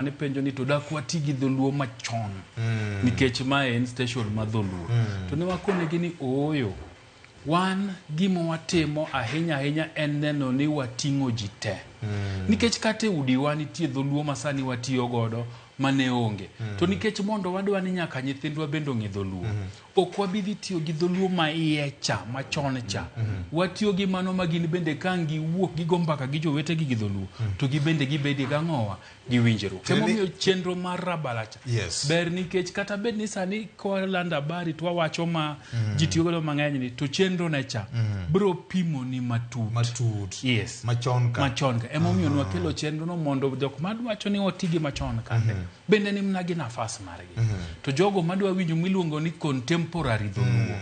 Ani penjo ni to dak wati gi dholuo machon nikech ma en station ma dholuo to ne wakone gini oyo wan gimo watimo ahinya en neno ni watingo jite nikech kate udi wani tie dholuo masani watiyo godo mane onge to nikech mondo wadwa ni nyaka nyithindwa bendo ng'e dholuo ok wabidhi tiyo gi dholuo ma iye cha machon cha watiyo gi mano magin bende kangi wuok gi gombaka gi jowete gi dholuo to gi bende gibedi gang'owa gi winjruok kemo miyo chenro mar rabalacha ber nikech kata bed ni sani ko landa bari to wacho ma jitiyo godo mang'eny ni to chenro ne cha bro pimo ni matut yes machon ka emo miyo nwakelo chenro no mondo jok madwacho ni otigi machon ka bende ni mnagi nafas margi to jogo madwa winjo miluongo ni contemporary dholuo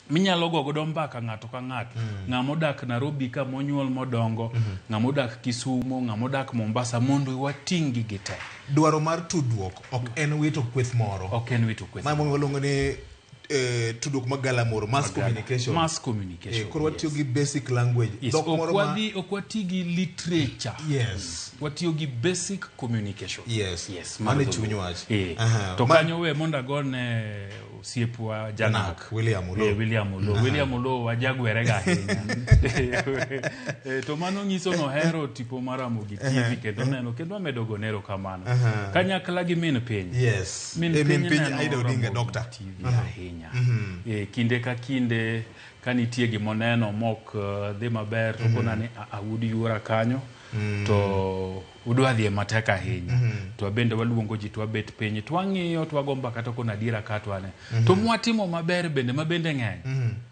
minyalo gogo mbaka ng'ato ka ng'ato ng'amodak Nairobi ka monyuol modongo ng'amodak Kisumu ng'amodak Mombasa mondo watingi gite dwaro mar tudruok ok en wito kweth moro ma luongo ni tudruok magalamoro mass communication koro watiyo gi basic language dok moro ma ok watiyo gi literature watiyo gi basic communication mane chuny wach to kanyo we monda gone osiepwa Janak William Olo wajagwere ga ahinya to mano nyiso no hero tipo maramo gi TV kendo neno kendo amedo gonero kamano kanyakla gi min piny min piny Aida Odinga doctor TV ahinya kinde ka kinde kanitie gimoneno mok dhi maber to konani awudi yura kanyo to udwa dhi mateka ahinya to bende waluongo ji to wabet piny to wang'iyo to wagomba kata kona dira katwane to mwatimo maber bende mabende ng'eny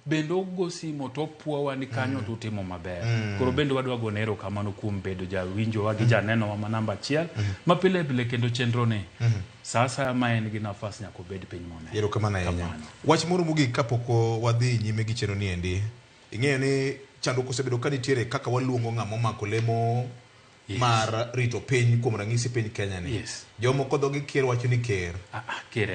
bende ogosimo to puowa ni kanyo to utimo maber koro bende wadwa gonero kamano kuom bedo jawinjo wa gi janeno wa namba 1 ma pile kendo chenro ne sasa ma en gi nafas nyako bed piny mone yero kamana yenya wach moro mugi kapoko wadhi nyime gi chenro ni endi ing'eyo ni chando kosebedo kanitiere kaka waluongo ng'amo mako lemo mar rito piny kuom rang'isi piny Kenya ni jomoko dhogi ker wacho ni ker ker